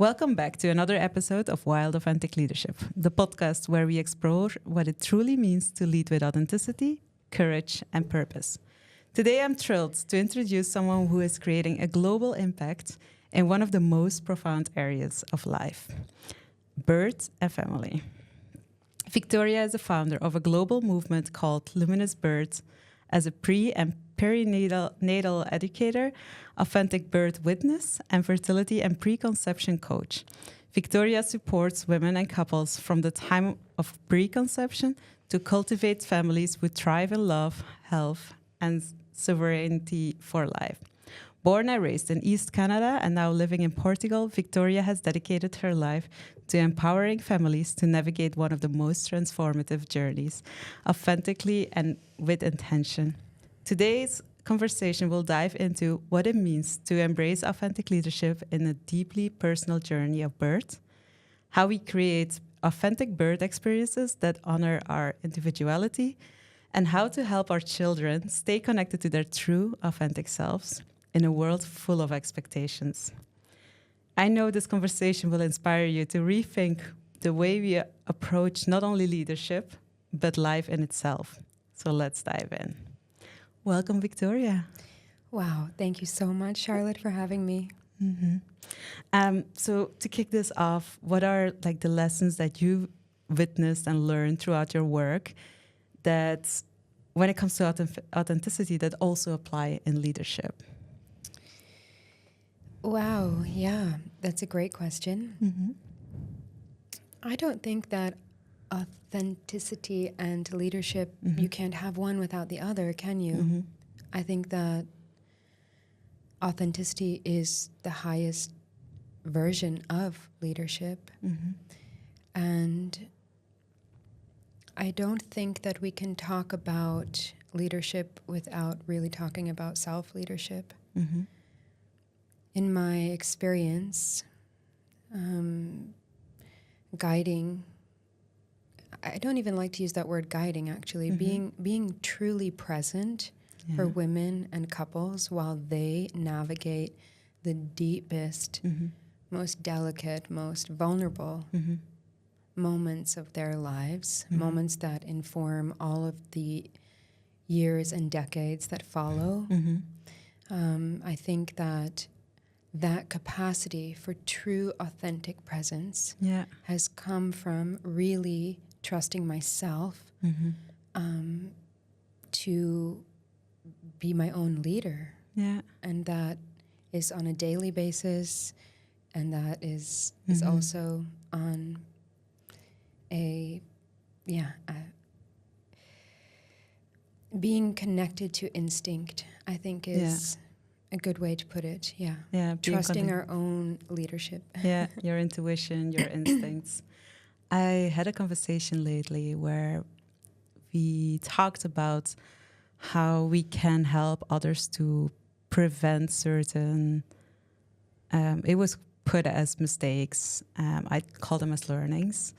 Welcome back to another episode of Wild Authentic Leadership, the podcast where we explore what it truly means to lead with authenticity, courage, and purpose. Today, I'm thrilled to introduce someone who is creating a global impact in one of the most profound areas of life, birth and family. Victoria is the founder of a global movement called Luminous Birth. As a pre- and perinatal educator, authentic birth witness, and fertility and preconception coach, Victoria supports women and couples from the time of preconception to cultivate families who thrive in love, health, and sovereignty for life. Born and raised in East Canada and now living in Portugal, Victoria has dedicated her life to empowering families to navigate one of the most transformative journeys, authentically and with intention. Today's conversation will dive into what it means to embrace authentic leadership in a deeply personal journey of birth, how we create authentic birth experiences that honor our individuality, and how to help our children stay connected to their true, authentic selves in a world full of expectations. I know this conversation will inspire you to rethink the way we approach not only leadership, but life in itself. So let's dive in. Welcome, Victoria. Wow, thank you so much, Charlotte, for having me. So to kick this off, what are like the lessons that you've witnessed and learned throughout your work that when it comes to authenticity that also apply in leadership? Wow, yeah, that's a great question. I don't think that authenticity and leadership, you can't have one without the other, can you? I think that authenticity is the highest version of leadership. And I don't think that we can talk about leadership without really talking about self-leadership. In my experience, guiding, I don't even like to use that word guiding, actually, being truly present for women and couples while they navigate the deepest, most delicate, most vulnerable moments of their lives, moments that inform all of the years and decades that follow. I think that capacity for true, authentic presence has come from really trusting myself to be my own leader. And that is on a daily basis, and that is also on being connected to instinct, I think is a good way to put it. Trusting our own leadership. Your intuition, your instincts. I had a conversation lately where we talked about how we can help others to prevent certain, it was put as mistakes. I call them as learnings.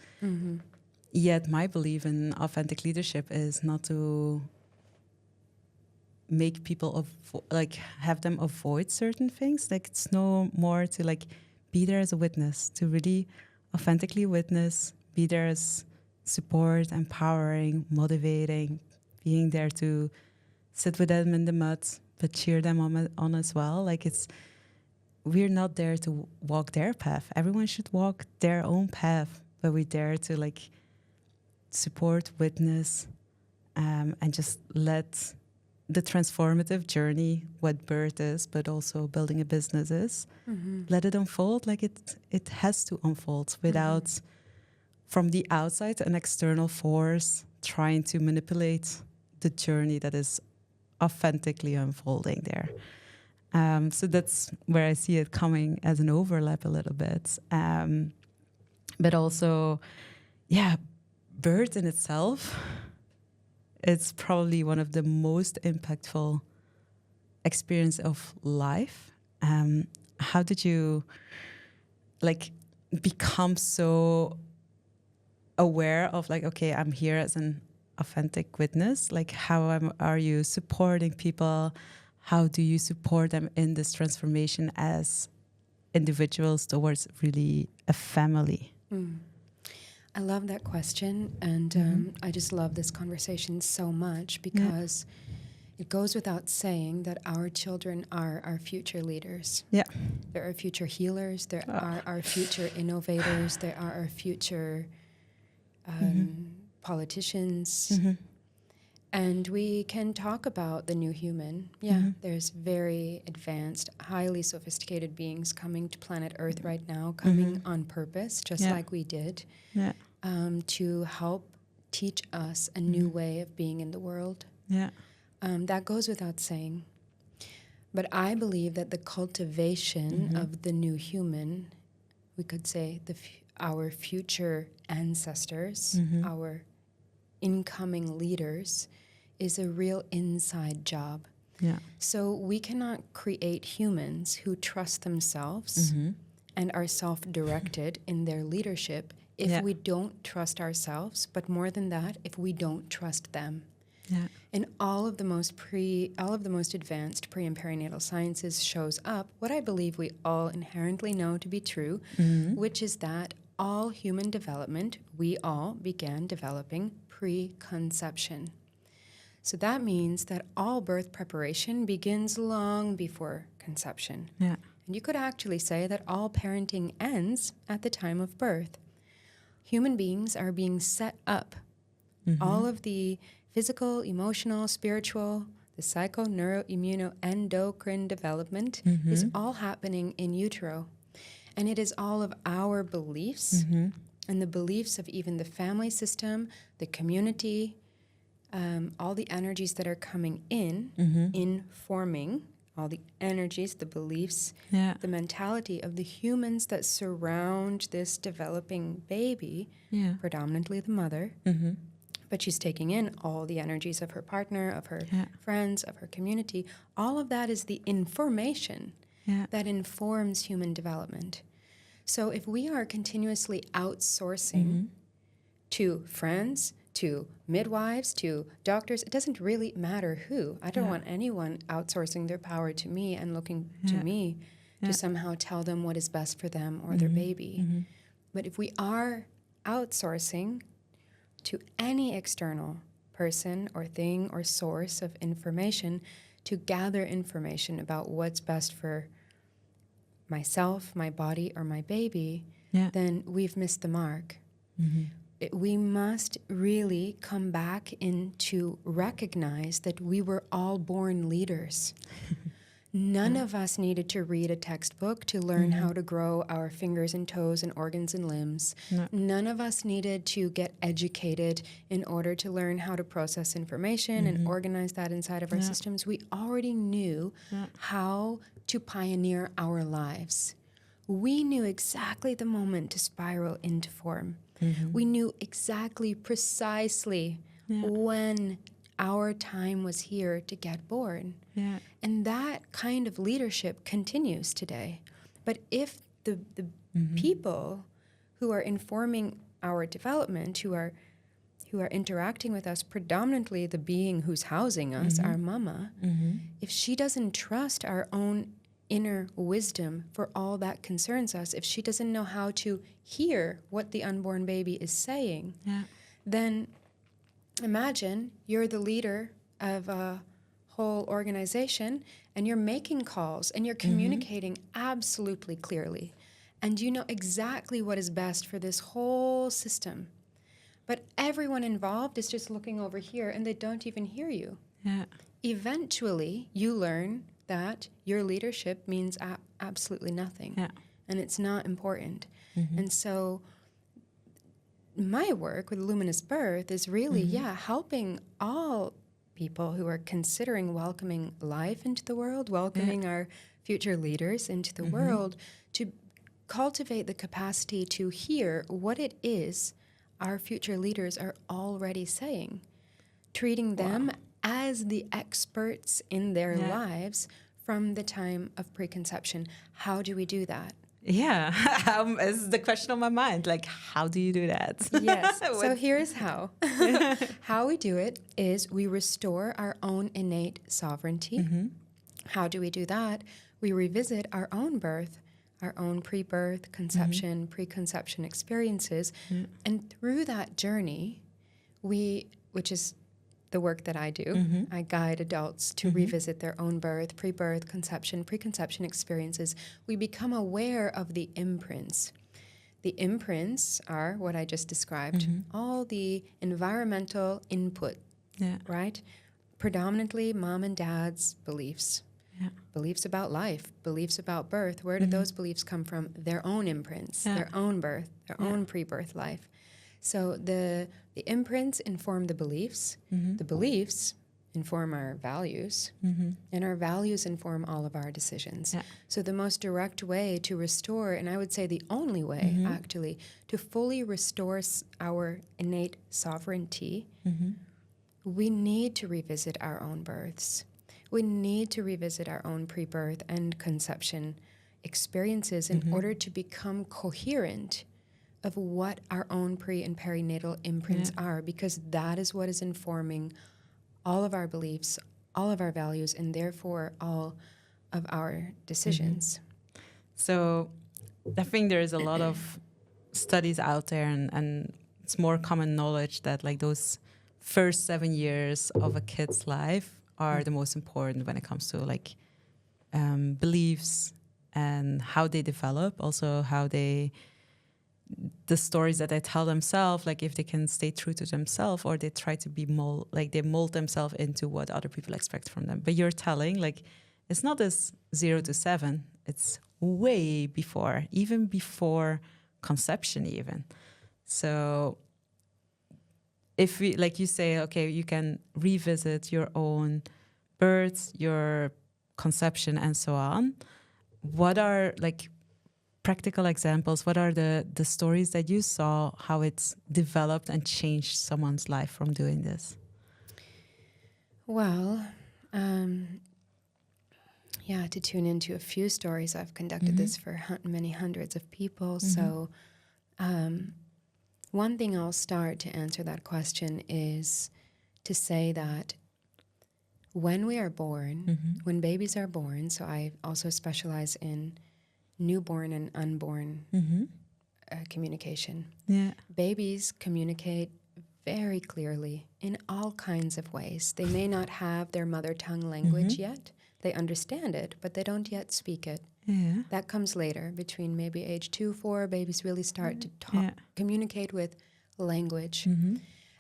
Yet my belief in authentic leadership is not to make people have them avoid certain things. Like, it's no more to like be there as a witness, to really authentically witness, be there as support, empowering, motivating, being there to sit with them in the mud, but cheer them on as well. Like, we're not there to walk their path. Everyone should walk their own path, but we're there to like support, witness, and just let the transformative journey, what birth is, but also building a business is, let it unfold like it has to unfold without, from the outside, an external force trying to manipulate the journey that is authentically unfolding there. So that's where I see it coming as an overlap a little bit. But also, birth in itself, it's probably one of the most impactful experience of life. How did you become so aware of okay, I'm here as an authentic witness? Like, how are you supporting people? How do you support them in this transformation as individuals towards really a family? I love that question, and I just love this conversation so much because it goes without saying that our children are our future leaders. Yeah. They're our future healers. They are our future innovators. They are our future politicians. And we can talk about the new human. There's very advanced, highly sophisticated beings coming to planet Earth right now, coming on purpose, just like we did, to help teach us a new way of being in the world. That goes without saying. But I believe that the cultivation of the new human, we could say our future ancestors, our incoming leaders, is a real inside job. So we cannot create humans who trust themselves and are self-directed in their leadership if we don't trust ourselves, but more than that, if we don't trust them. And all of the most advanced pre and perinatal sciences shows up what I believe we all inherently know to be true, which is that all human development, we all began developing pre-conception. So that means that all birth preparation begins long before conception. And you could actually say that all parenting ends at the time of birth. Human beings are being set up. All of the physical, emotional, spiritual, the psycho, neuro, immuno, endocrine development is all happening in utero. And it is all of our beliefs and the beliefs of even the family system, the community, all the energies that are coming in forming, all the energies, the beliefs, the mentality of the humans that surround this developing baby, predominantly the mother. But she's taking in all the energies of her partner, of her friends, of her community. All of that is the information that informs human development. So if we are continuously outsourcing to friends, to midwives, to doctors, it doesn't really matter who. I don't want anyone outsourcing their power to me and looking to me to somehow tell them what is best for them or their baby. But if we are outsourcing to any external person or thing or source of information to gather information about what's best for myself, my body, or my baby, then we've missed the mark. We must really come back into recognize that we were all born leaders. None of us needed to read a textbook to learn how to grow our fingers and toes and organs and limbs. None of us needed to get educated in order to learn how to process information and organize that inside of our systems. We already knew how to pioneer our lives. We knew exactly the moment to spiral into form. We knew exactly, precisely when our time was here to get born. And that kind of leadership continues today. But if the people who are informing our development, who are interacting with us, predominantly the being who's housing us, our mama, if she doesn't trust our own inner wisdom for all that concerns us, if she doesn't know how to hear what the unborn baby is saying, then imagine you're the leader of a whole organization and you're making calls and you're communicating absolutely clearly and you know exactly what is best for this whole system. But everyone involved is just looking over here and they don't even hear you. Eventually, you learn that your leadership means absolutely nothing and it's not important. And so my work with Luminous Birth is really, helping all people who are considering welcoming life into the world, welcoming our future leaders into the world, to cultivate the capacity to hear what it is our future leaders are already saying, treating them as the experts in their lives from the time of preconception. How do we do that? It's the question on my mind. Like, how do you do that? Yes. So here's how. How we do it is we restore our own innate sovereignty. How do we do that? We revisit our own birth, our own pre-birth, conception, preconception experiences. And through that journey, which is the work that I do, I guide adults to revisit their own birth, pre-birth, conception, preconception experiences. We become aware of the imprints. The imprints are what I just described, all the environmental input, right? Predominantly mom and dad's beliefs. Beliefs about life, beliefs about birth. Where did those beliefs come from? Their own imprints, their own birth, their own pre-birth life. So the imprints inform the beliefs. The beliefs inform our values, and our values inform all of our decisions. So the most direct way to restore, and I would say the only way actually, to fully restore our innate sovereignty, we need to revisit our own births. We need to revisit our own pre-birth and conception experiences in order to become coherent of what our own pre- and perinatal imprints are, because that is what is informing all of our beliefs, all of our values, and therefore all of our decisions. So I think there is a lot of studies out there, and it's more common knowledge that like those first 7 years of a kid's life are the most important when it comes to like beliefs and how they develop, also how the stories that they tell themselves, like if they can stay true to themselves or they try to be they mold themselves into what other people expect from them. But you're telling like it's not this 0 to 7, it's way before, even before conception even. So if we, like you say, okay, you can revisit your own birth, your conception, and so on. What are like practical examples? What are the stories that you saw, how it's developed and changed someone's life from doing this? Well, to tune into a few stories, I've conducted this for many hundreds of people. So one thing I'll start to answer that question is to say that when we are born, when babies are born, so I also specialize in newborn and unborn communication. Babies communicate very clearly in all kinds of ways. They may not have their mother tongue language yet. They understand it, but they don't yet speak it. That comes later. Between maybe age 2, 4, babies really start to talk, communicate with language.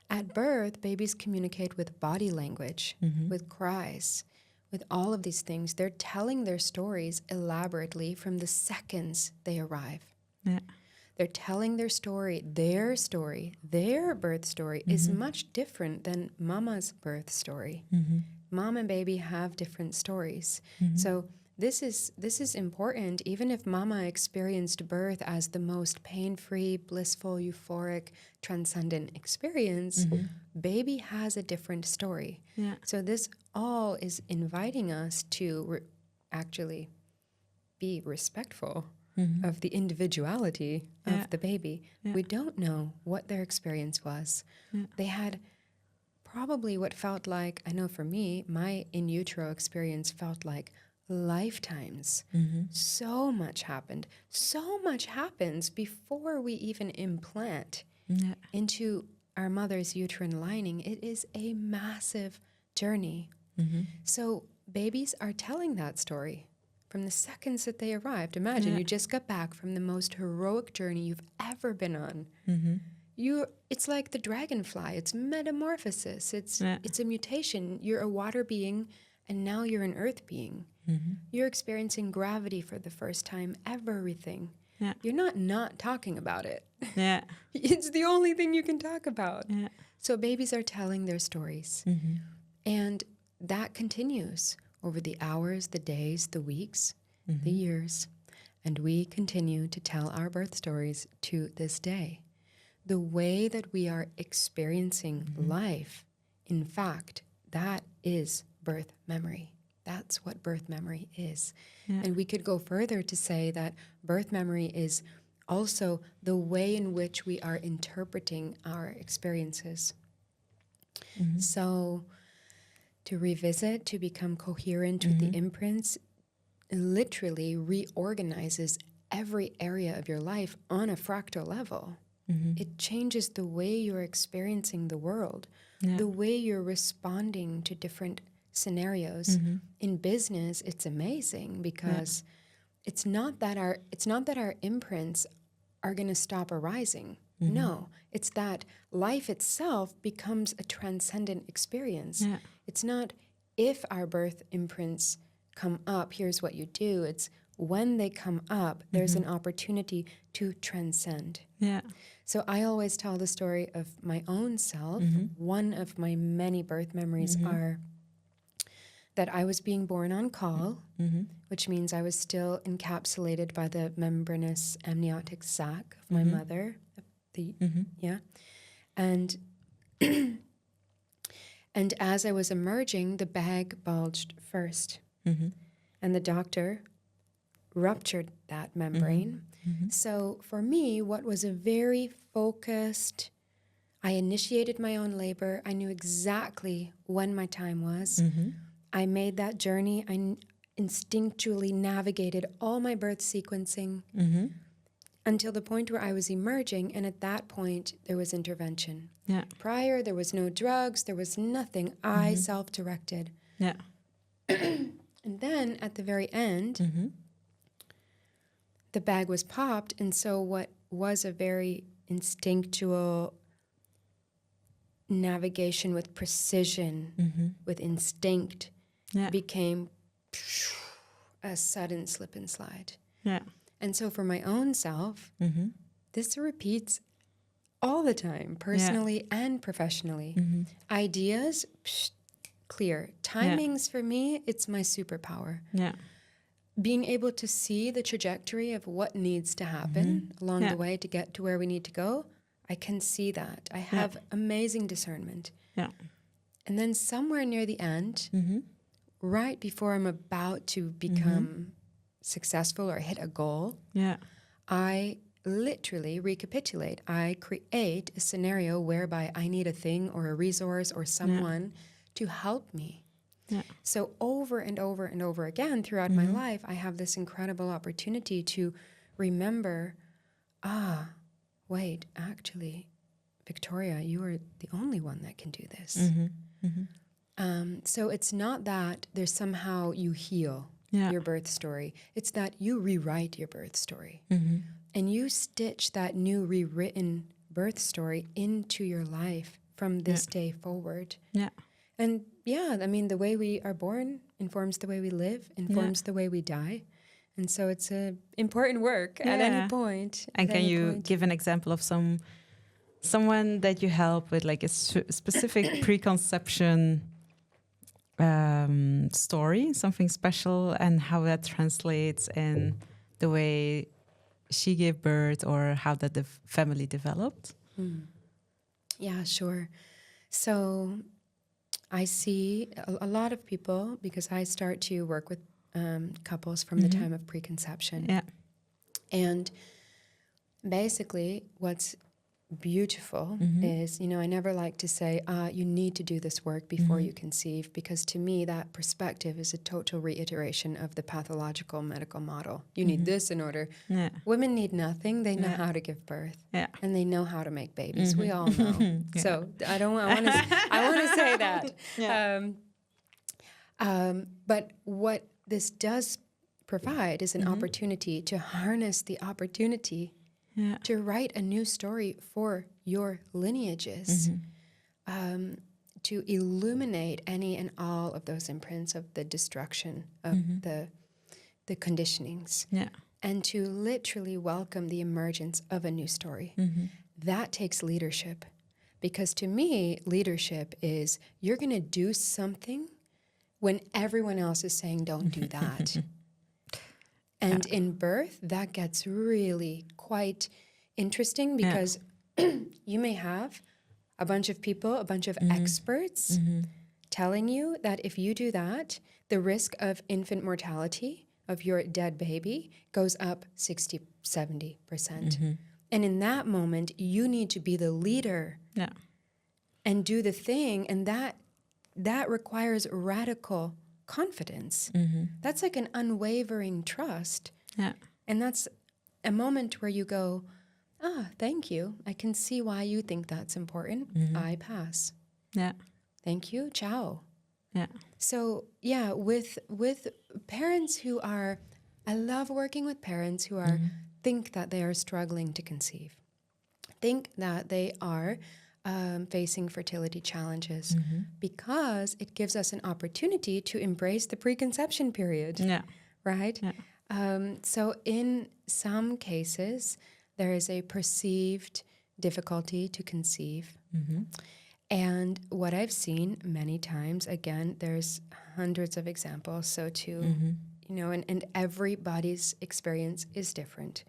At birth, babies communicate with body language, with cries, with all of these things. They're telling their stories elaborately from the seconds they arrive. They're telling their story, their birth story is much different than mama's birth story. Mom and baby have different stories. So this is important. Even if mama experienced birth as the most pain-free, blissful, euphoric, transcendent experience, baby has a different story. So this all is inviting us to actually be respectful of the individuality of the baby. We don't know what their experience was. They had probably what felt like, I know for me, my in utero experience felt like lifetimes. So much happened. So much happens before we even implant into our mother's uterine lining. It is a massive journey. So babies are telling that story from the seconds that they arrived. Imagine you just got back from the most heroic journey you've ever been on. It's like the dragonfly. It's metamorphosis. It's a mutation. You're a water being, and now you're an earth being. You're experiencing gravity for the first time, everything. You're not talking about it. It's the only thing you can talk about. So babies are telling their stories. And that continues over the hours, the days, the weeks, the years. And we continue to tell our birth stories to this day. The way that we are experiencing life, in fact, that is birth memory. That's what birth memory is. And we could go further to say that birth memory is also the way in which we are interpreting our experiences. So to revisit, to become coherent with the imprints, literally reorganizes every area of your life on a fractal level. It changes the way you're experiencing the world, the way you're responding to different scenarios. In business, it's amazing because it's not that our imprints are going to stop arising. No, it's that life itself becomes a transcendent experience. It's not if our birth imprints come up, here's what you do. It's when they come up, there's an opportunity to transcend. So I always tell the story of my own self. One of my many birth memories are that I was being born on call, which means I was still encapsulated by the membranous amniotic sac of my mother. And and as I was emerging, the bag bulged first, and the doctor ruptured that membrane. So for me, what was a very focused, I initiated my own labor. I knew exactly when my time was. I made that journey. I instinctually navigated all my birth sequencing until the point where I was emerging. And at that point, there was intervention. Prior, there was no drugs. There was nothing. I self-directed. And then at the very end, the bag was popped. And so what was a very instinctual navigation with precision, with instinct, became a sudden slip and slide. And so for my own self, this repeats all the time, personally and professionally. Ideas, clear. Timings for me, it's my superpower. Being able to see the trajectory of what needs to happen along the way to get to where we need to go, I can see that. I have amazing discernment. And then somewhere near the end, right before I'm about to become successful or hit a goal, I literally recapitulate. I create a scenario whereby I need a thing or a resource or someone to help me. So over and over and over again throughout my life, I have this incredible opportunity to remember, wait, actually, Victoria, you are the only one that can do this. So it's not that there's somehow you heal your birth story. It's that you rewrite your birth story. And you stitch that new rewritten birth story into your life from this day forward. And I mean, the way we are born informs the way we live, informs the way we die. And so it's a important work at any point. And can you give an example of someone that you help with like a specific preconception story, something special, and how that translates in the way she gave birth or how that the family developed? Yeah, sure. So I see a lot of people, because I start to work with couples from the time of preconception. And basically what's beautiful is, I never like to say, you need to do this work before you conceive, because to me that perspective is a total reiteration of the pathological medical model. You need this in order. Women need nothing. They know how to give birth and they know how to make babies. We all know. So I want to say that. But what this does provide is an opportunity to harness the opportunity to write a new story for your lineages, to illuminate any and all of those imprints of the destruction of the conditionings, and to literally welcome the emergence of a new story. That takes leadership, because to me, leadership is you're going to do something when everyone else is saying don't do that. And in birth, that gets really quite interesting, because you may have a bunch of people, a bunch of experts telling you that if you do that, the risk of infant mortality of your dead baby goes up 60, 70%. And in that moment, you need to be the leader and do the thing. And that requires radical confidence. That's like an unwavering trust. And that's a moment where you go, thank you. I can see why you think that's important. I pass. Yeah. Thank you. Ciao. Yeah. So yeah, with parents who are, I love working with parents who are think that they are struggling to conceive, think that they are facing fertility challenges, because it gives us an opportunity to embrace the preconception period. Yeah. Right? Yeah. So in some cases, there is a perceived difficulty to conceive. And what I've seen many times, again, there's hundreds of examples. So and everybody's experience is different.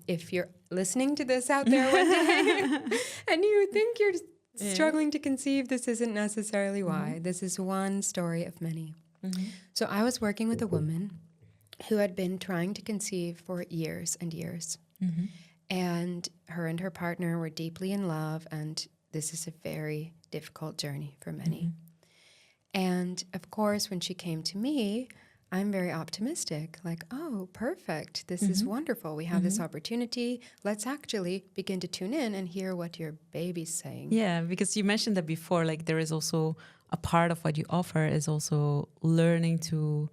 If you're listening to this out there one day and you think you're struggling to conceive, this isn't necessarily why. This is one story of many. So I was working with a woman who had been trying to conceive for years and years. And her partner were deeply in love, and this is a very difficult journey for many. And of course, when she came to me, I'm very optimistic, like, oh, perfect. This is wonderful. We have this opportunity. Let's actually begin to tune in and hear what your baby's saying. Yeah, because you mentioned that before, like there is also a part of what you offer is also learning to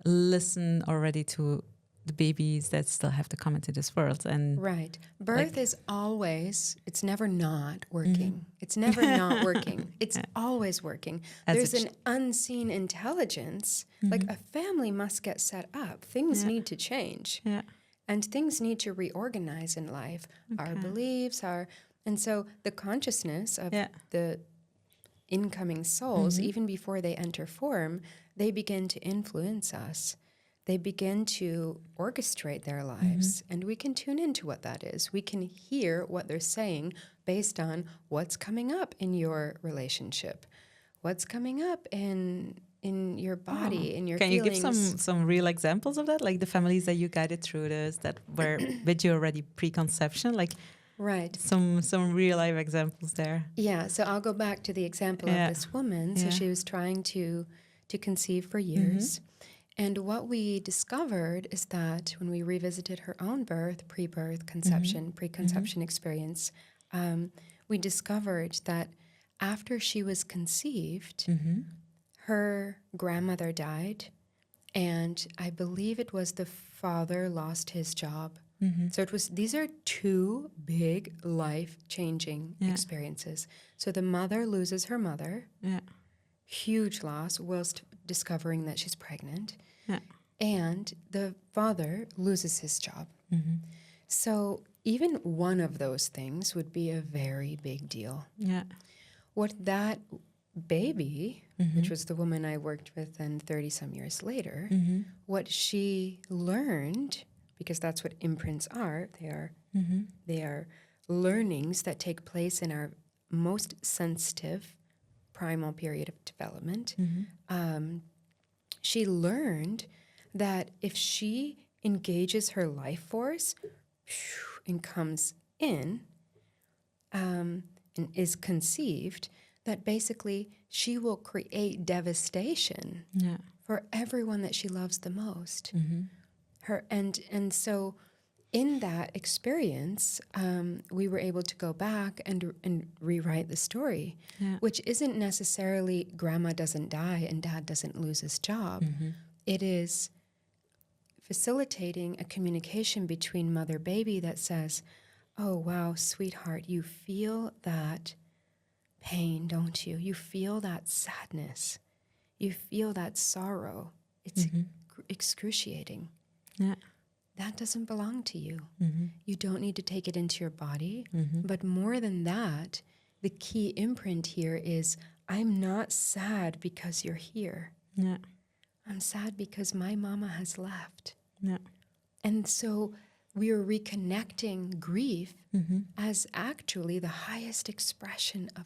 listen already to the babies that still have to come into this world. And right. Birth is always, it's never not working. It's never not working. It's always working. There's an unseen intelligence. Like a family must get set up. Things need to change. Yeah. And things need to reorganize in life. Our beliefs, and so the consciousness of the incoming souls, even before they enter form, they begin to influence us. They begin to orchestrate their lives, and we can tune into what that is. We can hear what they're saying based on what's coming up in your relationship, what's coming up in your body, in your feelings. Can you give some real examples of that? Like the families that you guided through this that were with you already preconception, like right. Some real life examples there. Yeah, so I'll go back to the example of this woman. So she was trying to conceive for years. And what we discovered is that when we revisited her own birth, pre-birth, conception, preconception experience, we discovered that after she was conceived, her grandmother died, and I believe it was the father lost his job. So these are two big life-changing experiences. So the mother loses her mother, huge loss, whilst discovering that she's pregnant, and the father loses his job. So even one of those things would be a very big deal. What that baby, which was the woman I worked with and 30-some years later, what she learned, because that's what imprints are, they are learnings that take place in our most sensitive primal period of development. She learned that if she engages her life force and comes in and is conceived, that basically she will create devastation for everyone that she loves the most. And so in that experience, we were able to go back and rewrite the story, which isn't necessarily grandma doesn't die and dad doesn't lose his job. It is facilitating a communication between mother-baby that says, oh, wow, sweetheart, you feel that pain, don't you? You feel that sadness. You feel that sorrow. It's excruciating. That doesn't belong to you. You don't need to take it into your body. But more than that, the key imprint here is, I'm not sad because you're here. I'm sad because my mama has left. And so we are reconnecting grief as actually the highest expression of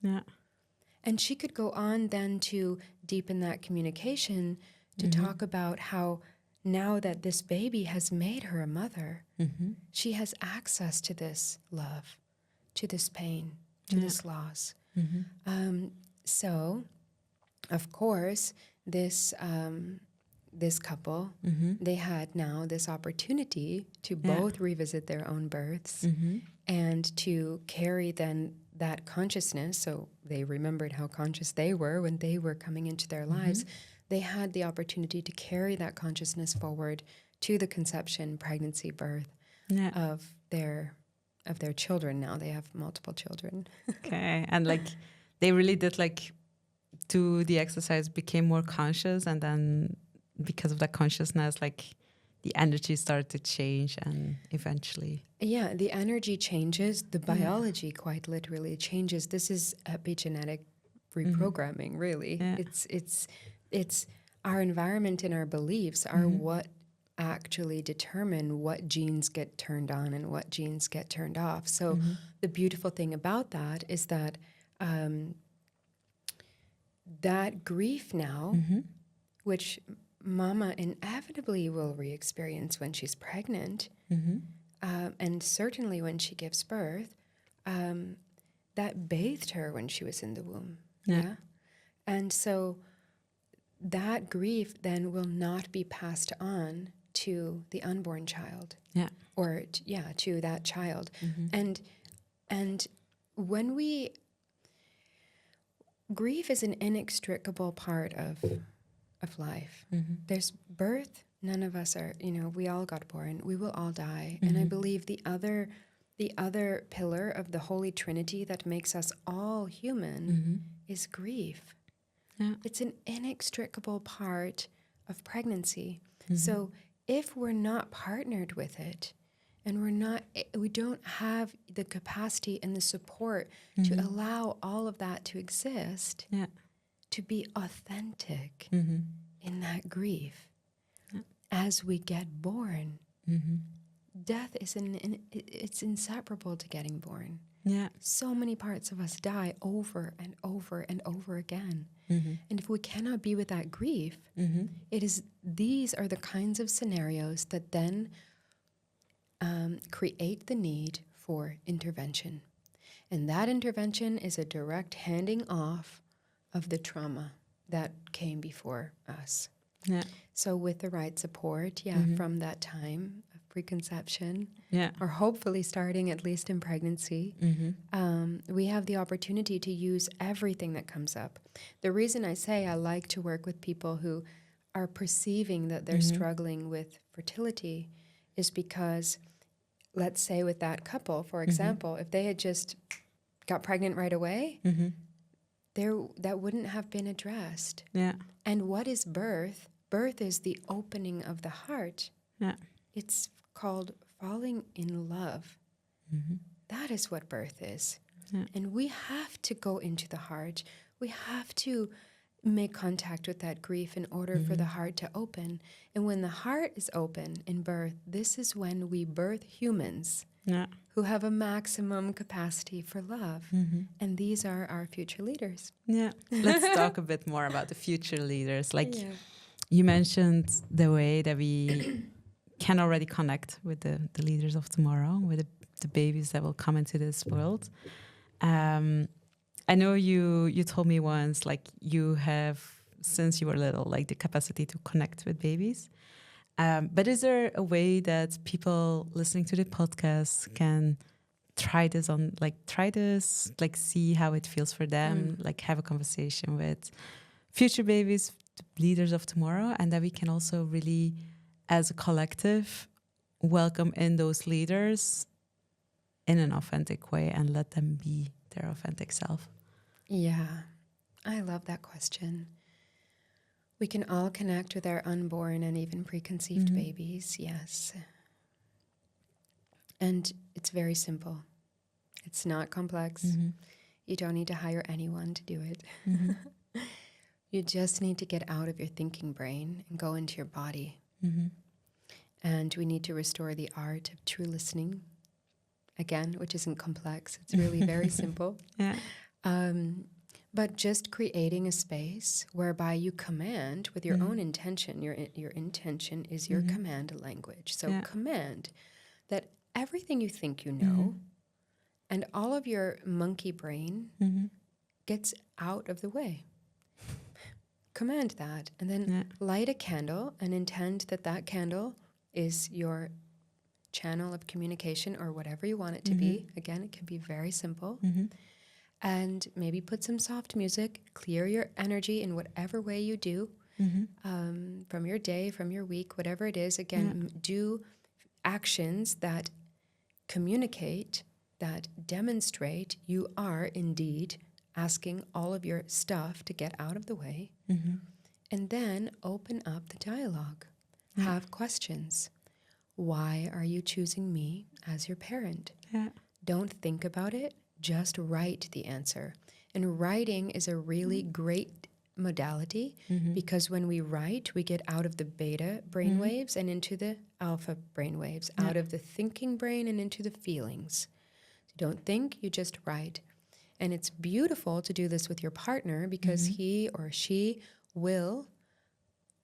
love. And she could go on then to deepen that communication to talk about how now that this baby has made her a mother, she has access to this love, to this pain, to this loss. So, of course, this this couple, Mm-hmm. they had now this opportunity to Yeah. both revisit their own births Mm-hmm. and to carry then that consciousness. So they remembered how conscious they were when they were coming into their lives. They had the opportunity to carry that consciousness forward to the conception, pregnancy, birth Yeah. of their children. Now they have multiple children. Okay. And like they really did like do the exercise, became more conscious, and then because of that consciousness, like the energy started to change and eventually. Yeah, the energy changes, the biology quite literally changes. This is epigenetic reprogramming, really. Yeah. It's our environment and our beliefs are what actually determine what genes get turned on and what genes get turned off. So the beautiful thing about that is that that grief now, which mama inevitably will re-experience when she's pregnant, and certainly when she gives birth, that bathed her when she was in the womb. Yeah. And so that grief then will not be passed on to the unborn child. Yeah. Or to that child. And when grief is an inextricable part of life. There's birth. None of us are, we all got born. We will all die. And I believe the other pillar of the Holy Trinity that makes us all human is grief. Yeah. It's an inextricable part of pregnancy. So if we're not partnered with it, and we don't have the capacity and the support to allow all of that to exist, to be authentic in that grief. As we get born, death is it's inseparable to getting born. Yeah. So many parts of us die over and over and over again. And if we cannot be with that grief, these are the kinds of scenarios that then create the need for intervention. And that intervention is a direct handing off of the trauma that came before us. Yeah. So with the right support, from that time of preconception, or hopefully starting at least in pregnancy, we have the opportunity to use everything that comes up. The reason I say I like to work with people who are perceiving that they're struggling with fertility is because, let's say with that couple, for example, if they had just got pregnant right away, that wouldn't have been addressed. Yeah. And what is birth? Birth is the opening of the heart. Yeah. It's called falling in love. That is what birth is. Yeah. And we have to go into the heart. We have to make contact with that grief in order for the heart to open. And when the heart is open in birth, this is when we birth humans who have a maximum capacity for love. And these are our future leaders. Yeah. Let's talk a bit more about the future leaders. Like you mentioned the way that we can already connect with the leaders of tomorrow, with the babies that will come into this world. I know you told me once, like you have, since you were little, like the capacity to connect with babies. But is there a way that people listening to the podcast can try this, see how it feels for them, like have a conversation with future babies, the leaders of tomorrow, and that we can also really, as a collective, welcome in those leaders in an authentic way and let them be their authentic self? Yeah, I love that question. We can all connect with our unborn and even preconceived babies, yes. And it's very simple. It's not complex. You don't need to hire anyone to do it. You just need to get out of your thinking brain and go into your body. And we need to restore the art of true listening, again, which isn't complex. It's really very simple. But just creating a space whereby you command with your own intention. Your intention is your command language. So command that everything you think you know and all of your monkey brain gets out of the way. command that, and then light a candle and intend that that candle is your channel of communication or whatever you want it to be. Again, it can be very simple. And maybe put some soft music, clear your energy in whatever way you do, from your day, from your week, whatever it is. Again, do actions that communicate, that demonstrate you are indeed asking all of your stuff to get out of the way. And then open up the dialogue. Have questions. Why are you choosing me as your parent? Don't think about it. Just write the answer. And writing is a really great modality because when we write, we get out of the beta brainwaves and into the alpha brainwaves, out of the thinking brain and into the feelings. So don't think, you just write. And it's beautiful to do this with your partner because he or she will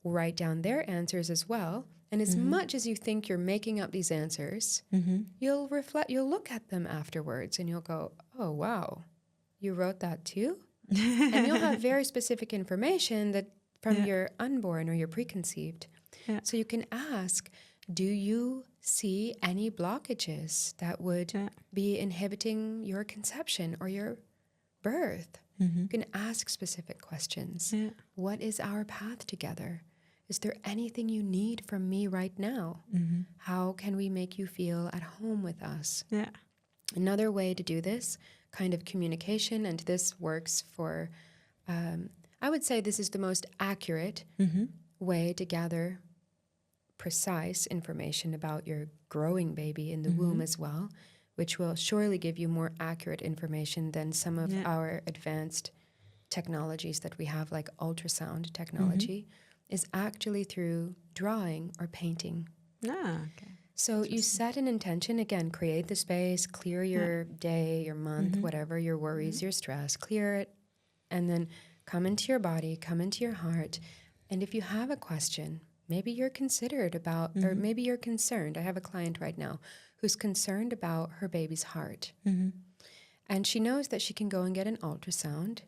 write down their answers as well. And as much as you think you're making up these answers, you'll look at them afterwards and you'll go, oh, wow, you wrote that too? And you'll have very specific information that from your unborn or your preconceived. So you can ask, do you see any blockages that would be inhibiting your conception or your birth? You can ask specific questions. What is our path together? Is there anything you need from me right now? How can we make you feel at home with us? Another way to do this kind of communication, and this works for, I would say this is the most accurate way to gather precise information about your growing baby in the womb as well, which will surely give you more accurate information than some of our advanced technologies that we have, like ultrasound technology, is actually through drawing or painting. So you set an intention, again, create the space, clear your day, your month, whatever, your worries, your stress, clear it, and then come into your body, come into your heart. And if you have a question, maybe you're considered about, or maybe you're concerned. I have a client right now who's concerned about her baby's heart. And she knows that she can go and get an ultrasound.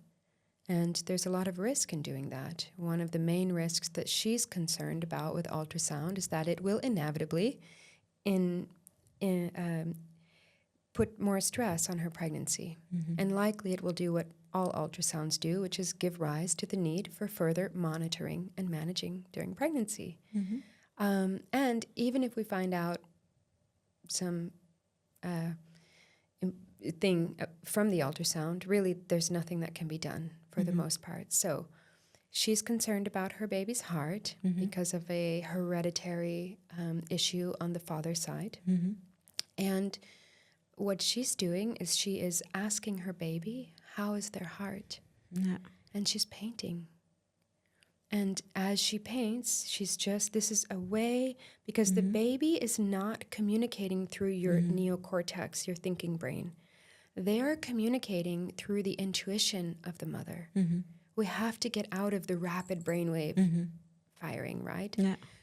And there's a lot of risk in doing that. One of the main risks that she's concerned about with ultrasound is that it will inevitably put more stress on her pregnancy. And likely it will do what all ultrasounds do, which is give rise to the need for further monitoring and managing during pregnancy. And even if we find out some thing from the ultrasound, really there's nothing that can be done for the most part. So she's concerned about her baby's heart because of a hereditary issue on the father's side. And what she's doing is she is asking her baby, how is their heart? And she's painting. And as she paints, this is a way, because the baby is not communicating through your neocortex, your thinking brain. They are communicating through the intuition of the mother. We have to get out of the rapid brainwave firing, right?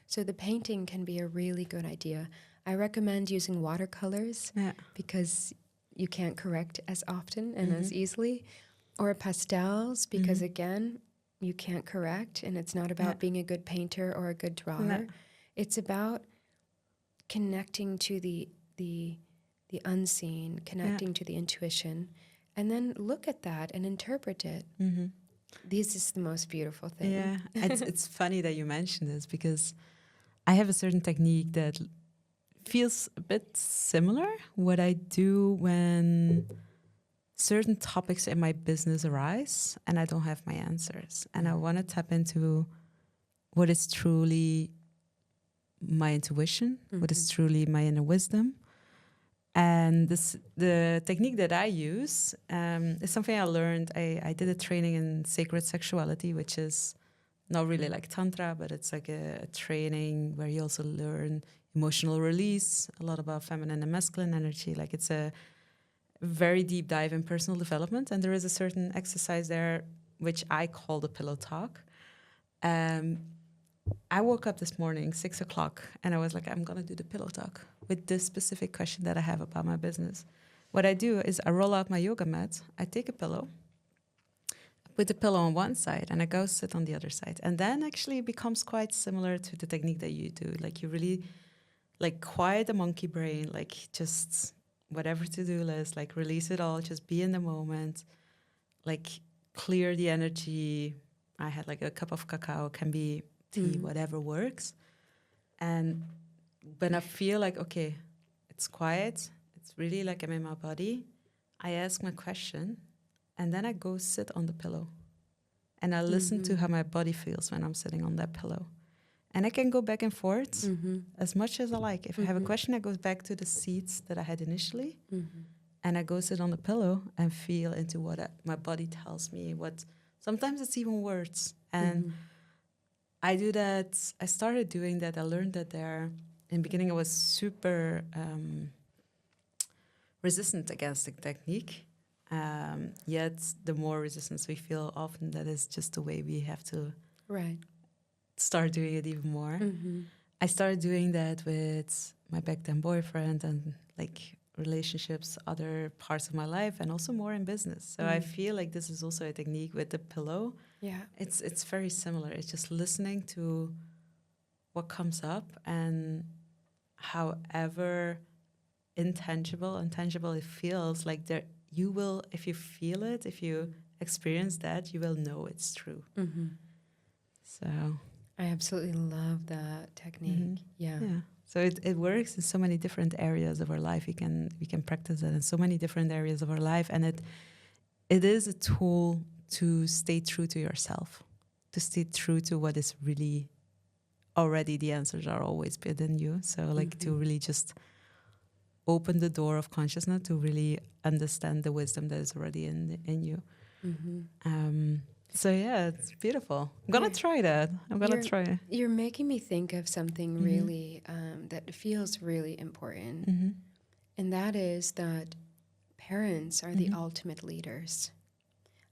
So the painting can be a really good idea. I recommend using watercolors because you can't correct as often and as easily, or pastels because, again, you can't correct, and it's not about being a good painter or a good drawer. It's about connecting to the unseen, connecting to the intuition, and then look at that and interpret it. This is the most beautiful thing. It's funny that you mentioned this because I have a certain technique that feels a bit similar what I do when certain topics in my business arise and I don't have my answers. And I want to tap into what is truly my intuition, what is truly my inner wisdom. And the technique that I use is something I learned. I did a training in sacred sexuality, which is not really like Tantra, but it's like a training where you also learn emotional release, a lot about feminine and masculine energy. Like it's a very deep dive in personal development. And there is a certain exercise there, which I call the pillow talk. I woke up this morning, 6 o'clock, and I was like, I'm going to do the pillow talk with this specific question that I have about my business. What I do is I roll out my yoga mat, I take a pillow, I with the pillow on one side and I go sit on the other side. And then actually it becomes quite similar to the technique that you do. Like you really like quiet the monkey brain, like just whatever to-do list, like release it all, just be in the moment, like clear the energy. I had like a cup of cacao, can be tea, whatever works. And when I feel like, okay, it's quiet, it's really like I'm in my body, I ask my question and then I go sit on the pillow and I listen to how my body feels when I'm sitting on that pillow. And I can go back and forth as much as I like. If I have a question, I go back to the seats that I had initially and I go sit on the pillow and feel into what my body tells me. What sometimes it's even words. And I do that. I started doing that. I learned that there. In the beginning, I was super resistant against the technique. Yet the more resistance we feel, often that is just the way we have to start doing it even more. I started doing that with my back then boyfriend and like relationships, other parts of my life, and also more in business. So I feel like this is also a technique with the pillow. Yeah, it's very similar. It's just listening to what comes up, and however intangible it feels, like there you will, if you feel it, if you experience that, you will know it's true. So I absolutely love that technique. Yeah. So it works in so many different areas of our life. We can practice it in so many different areas of our life, and it is a tool to stay true to yourself, to stay true to what is really already, the answers are always within you. So like to really just open the door of consciousness to really understand the wisdom that is already in you. So yeah, it's beautiful. I'm gonna try that. Try it. You're making me think of something really that feels really important, and that is that parents are the ultimate leaders.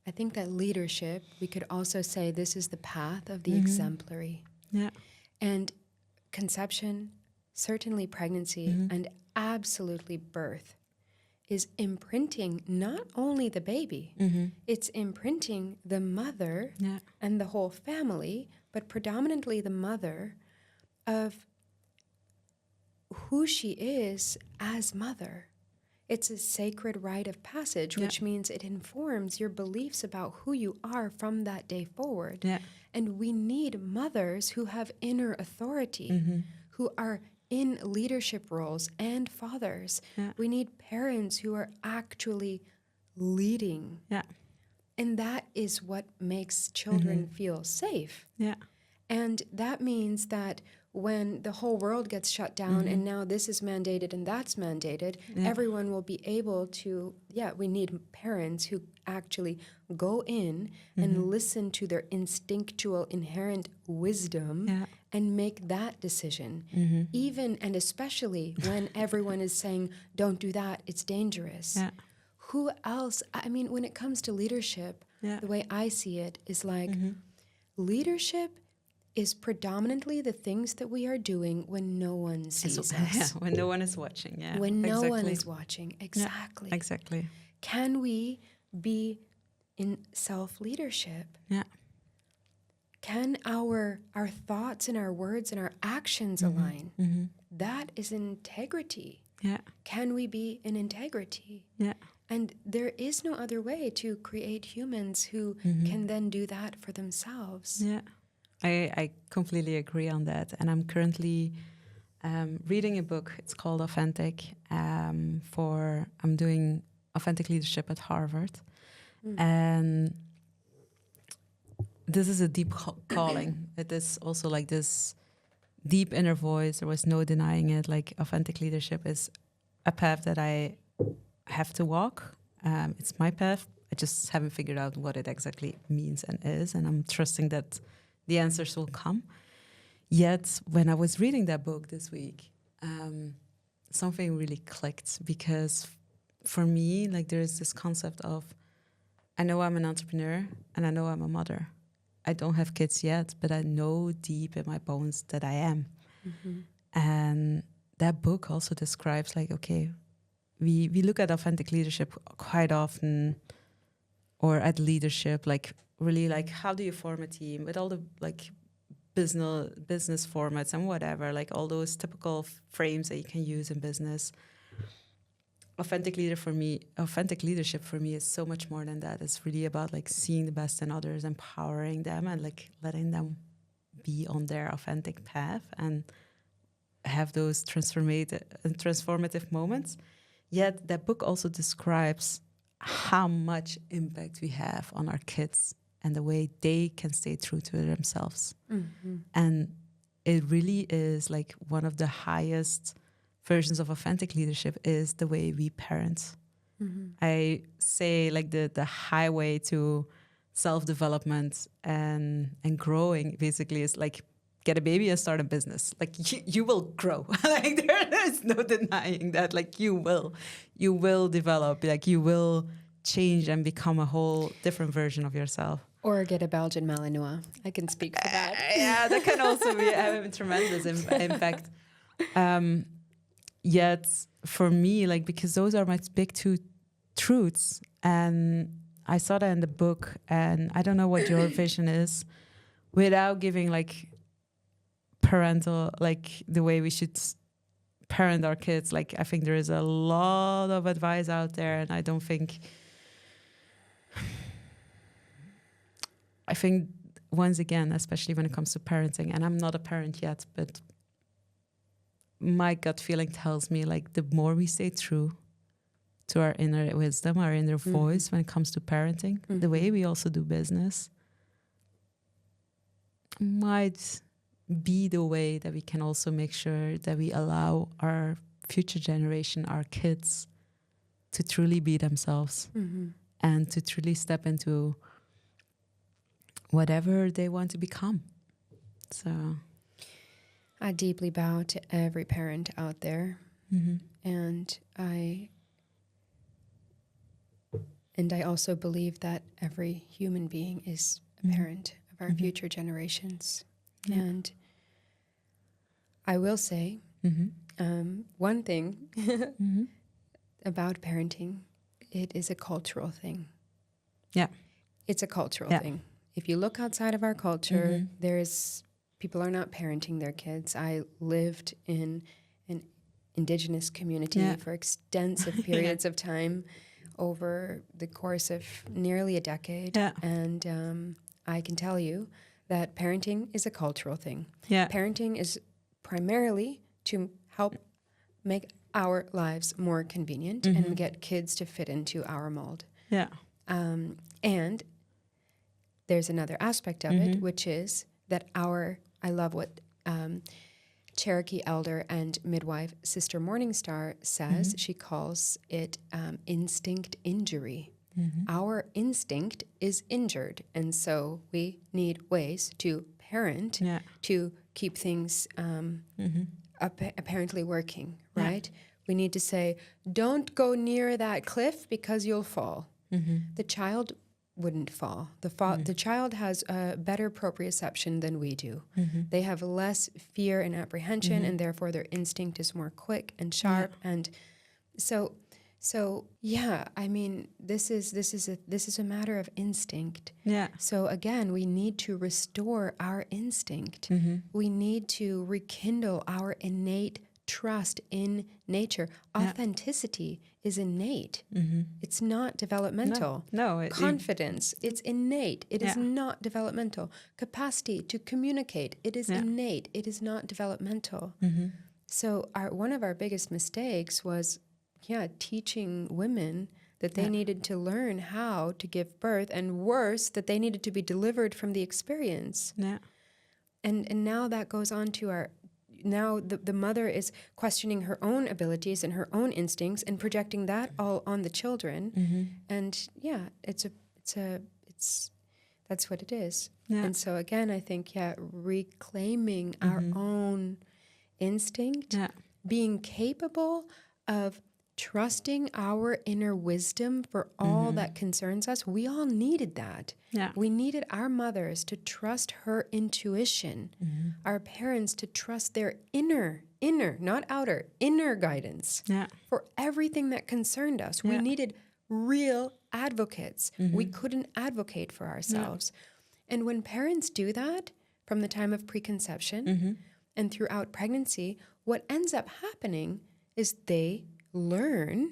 I think that leadership, we could also say this is the path of the exemplary. Yeah. And conception, certainly pregnancy, and absolutely birth is imprinting not only the baby, it's imprinting the mother and the whole family, but predominantly the mother, of who she is as mother. It's a sacred rite of passage, which means it informs your beliefs about who you are from that day forward. Yeah. And we need mothers who have inner authority, who are in leadership roles, and fathers. Yeah. We need parents who are actually leading. Yeah. And that is what makes children feel safe. Yeah. And that means that when the whole world gets shut down and now this is mandated and that's mandated, everyone will be able to, we need parents who actually go in and listen to their instinctual inherent wisdom and make that decision. Even and especially when everyone is saying, don't do that, it's dangerous. Yeah. Who else? I mean, when it comes to leadership, the way I see it is like leadership is predominantly the things that we are doing when no one sees us. Yeah, when no one is watching, When no one is watching, exactly. Yeah, exactly. Can we be in self-leadership? Yeah. Can our thoughts and our words and our actions align? That is integrity. Yeah. Can we be in integrity? Yeah. And there is no other way to create humans who can then do that for themselves. Yeah. I completely agree on that. And I'm currently reading a book. It's called Authentic. I'm doing authentic leadership at Harvard. And this is a deep calling. It is also like this deep inner voice. There was no denying it. Like authentic leadership is a path that I have to walk. It's my path. I just haven't figured out what it exactly means and is. And I'm trusting that the answers will come. Yet, when I was reading that book this week, something really clicked, because for me, like there is this concept of, I know I'm an entrepreneur and I know I'm a mother. I don't have kids yet, but I know deep in my bones that I am. And that book also describes like, okay, we look at authentic leadership quite often, or at leadership, like really like, how do you form a team with all the like business formats and whatever, like all those typical frames that you can use in business. Authentic leadership for me is so much more than that. It's really about like seeing the best in others, empowering them, and like letting them be on their authentic path and have those transformative moments. Yet that book also describes how much impact we have on our kids and the way they can stay true to themselves. Mm-hmm. And it really is like one of the highest versions of authentic leadership is the way we parent. Mm-hmm. I say like the highway to self-development and growing basically is like get a baby and start a business. Like you will grow. Like there's no denying that. Like you will develop. Like you will change and become a whole different version of yourself. Or get a Belgian Malinois. I can speak for that. Yeah, that can also be have a tremendous impact. Yet for me, like, because those are my big two truths, and I saw that in the book, and I don't know what your vision is, without giving like parental, like the way we should parent our kids. Like, I think there is a lot of advice out there, and I think once again, especially when it comes to parenting, and I'm not a parent yet, but my gut feeling tells me like the more we stay true to our inner wisdom, our inner voice when it comes to parenting, the way we also do business might be the way that we can also make sure that we allow our future generation, our kids, to truly be themselves and to truly step into whatever they want to become. So I deeply bow to every parent out there, and I also believe that every human being is a parent of our future generations. Yeah. And I will say one thing about parenting: it is a cultural thing. Yeah, it's a cultural thing. If you look outside of our culture, people are not parenting their kids. I lived in an indigenous community for extensive periods of time over the course of nearly a decade. Yeah. And I can tell you that parenting is a cultural thing. Yeah. Parenting is primarily to help make our lives more convenient and get kids to fit into our mold. Yeah. And there's another aspect of it, which is that I love what Cherokee elder and midwife Sister Morningstar says. She calls it instinct injury. Our instinct is injured, and so we need ways to parent to keep things apparently working, right? We need to say, don't go near that cliff because you'll fall. The child wouldn't fall. The child has a better proprioception than we do. They have less fear and apprehension, and therefore their instinct is more quick and sharp. And so yeah, I mean, this is a matter of instinct. Yeah. So again, we need to restore our instinct. We need to rekindle our innate trust in nature. Authenticity is innate. It's not developmental. No, confidence, it's innate. It is not developmental. Capacity to communicate, it is innate. It is not developmental. So one of our biggest mistakes was teaching women that they needed to learn how to give birth, and worse, that they needed to be delivered from the experience. Yeah. And now that goes on to now the mother is questioning her own abilities and her own instincts and projecting that all on the children. And that's what it is. Yeah. And so again, I think reclaiming our own instinct, being capable of trusting our inner wisdom for all that concerns us. We all needed that. Yeah. We needed our mothers to trust her intuition, our parents to trust their inner, not outer, inner guidance for everything that concerned us. We needed real advocates. We couldn't advocate for ourselves. And when parents do that from the time of preconception and throughout pregnancy, what ends up happening is they learn,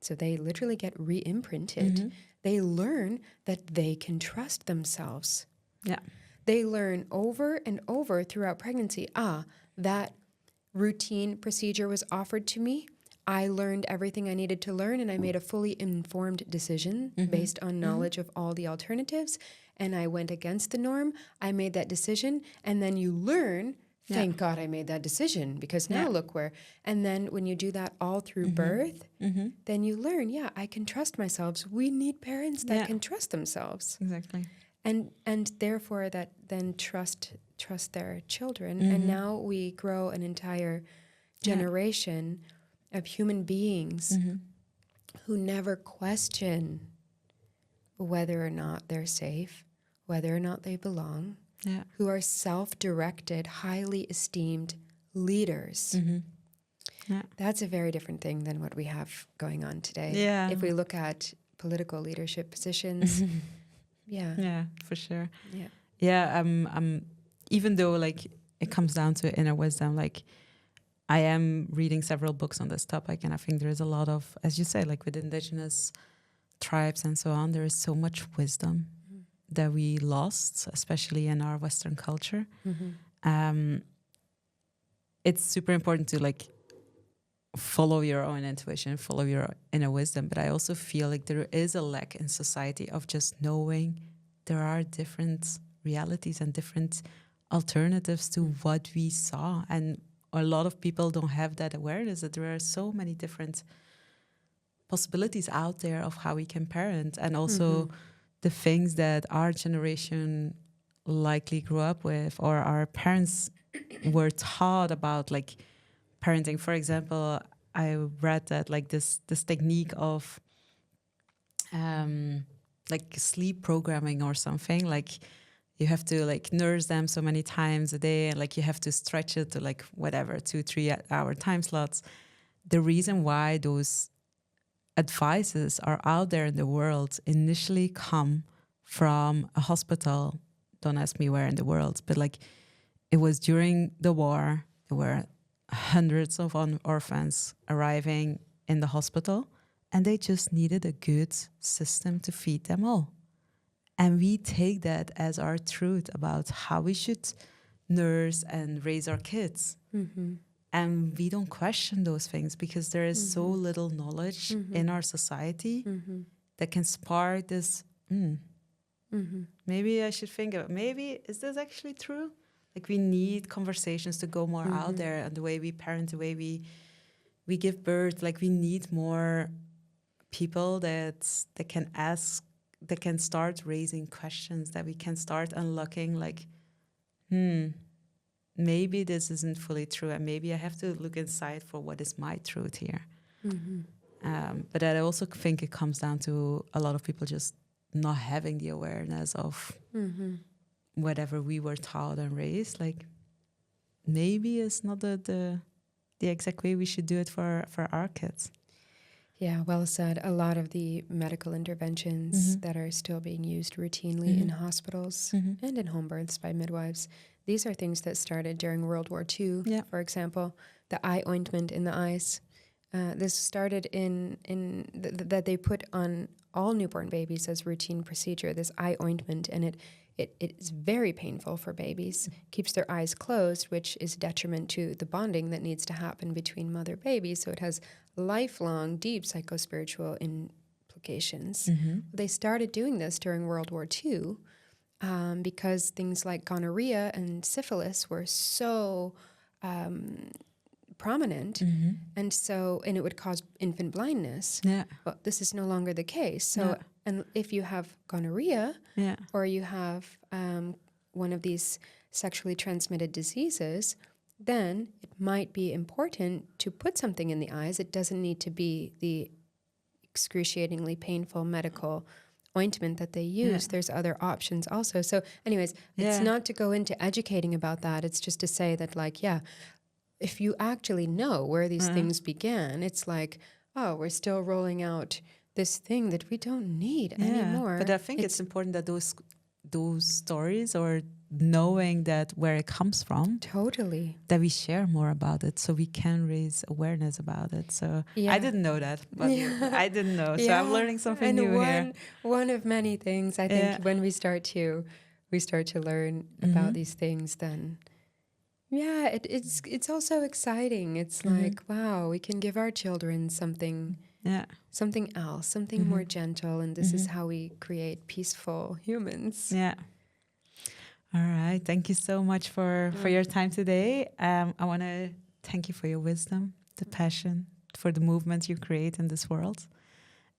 so they literally get re-imprinted. They learn that they can trust themselves. Yeah. They learn over and over throughout pregnancy, that routine procedure was offered to me. I learned everything I needed to learn, and I made a fully informed decision based on knowledge of all the alternatives. And I went against the norm. I made that decision. And then you learn, thank God I made that decision, because now look where. And then when you do that all through birth, then you learn, I can trust myself. We need parents that can trust themselves. Exactly. And therefore that then trust their children. And now we grow an entire generation of human beings who never question whether or not they're safe, whether or not they belong, who are self-directed, highly esteemed leaders. That's a very different thing than what we have going on today. If we look at political leadership positions, Yeah, for sure. Yeah. Even though like it comes down to inner wisdom, like I am reading several books on this topic, and I think there is a lot of, as you say, like with indigenous tribes and so on, there is so much wisdom that we lost, especially in our Western culture. It's super important to like follow your own intuition, follow your inner wisdom. But I also feel like there is a lack in society of just knowing there are different realities and different alternatives to what we saw. And a lot of people don't have that awareness that there are so many different possibilities out there of how we can parent. And also the things that our generation likely grew up with, or our parents were taught about, like parenting. For example, I read that like this technique of like sleep programming or something, like you have to like nurse them so many times a day, and like you have to stretch it to like whatever 2-3 hour time slots. The reason why those advices are out there in the world initially come from a hospital. Don't ask me where in the world, but like it was during the war. There were hundreds of orphans arriving in the hospital, and they just needed a good system to feed them all. And we take that as our truth about how we should nurse and raise our kids. And we don't question those things because there is so little knowledge in our society that can spark this, maybe I should think about, maybe, is this actually true? Like we need conversations to go more out there, and the way we parent, the way we give birth, like we need more people that can ask, that can start raising questions, that we can start unlocking like, maybe this isn't fully true, and maybe I have to look inside for what is my truth here. But I also think it comes down to a lot of people just not having the awareness of whatever we were taught and raised. Like maybe it's not the exact way we should do it for our kids. Yeah, well said. A lot of the medical interventions that are still being used routinely in hospitals and in home births by midwives, these are things that started during World War II. For example, the eye ointment in the eyes. This started that they put on all newborn babies as routine procedure, this eye ointment, and it is very painful for babies, keeps their eyes closed, which is detriment to the bonding that needs to happen between mother baby. So it has lifelong, deep psychospiritual implications. They started doing this during World War II because things like gonorrhea and syphilis were so prominent, and it would cause infant blindness. But this is no longer the case. So, and if you have gonorrhea, or you have one of these sexually transmitted diseases, then it might be important to put something in the eyes. It doesn't need to be the excruciatingly painful medical ointment that they use. There's other options also. So anyways, it's not to go into educating about that. It's just to say that, like, if you actually know where these things began, it's like, oh, we're still rolling out this thing that we don't need anymore. But I think it's important that those stories, or knowing that where it comes from, totally, that we share more about it, so we can raise awareness about it. So I didn't know that, but I didn't know. So I'm learning something new here. One of many things. I think when we start to learn about these things, then it's also exciting. It's like, wow, we can give our children something else, something more gentle, and this is how we create peaceful humans. Yeah. All right. Thank you so much for your time today. I want to thank you for your wisdom, the passion for the movement you create in this world,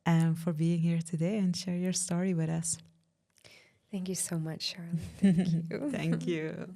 and for being here today and share your story with us. Thank you so much, Charlotte. Thank you. Thank you.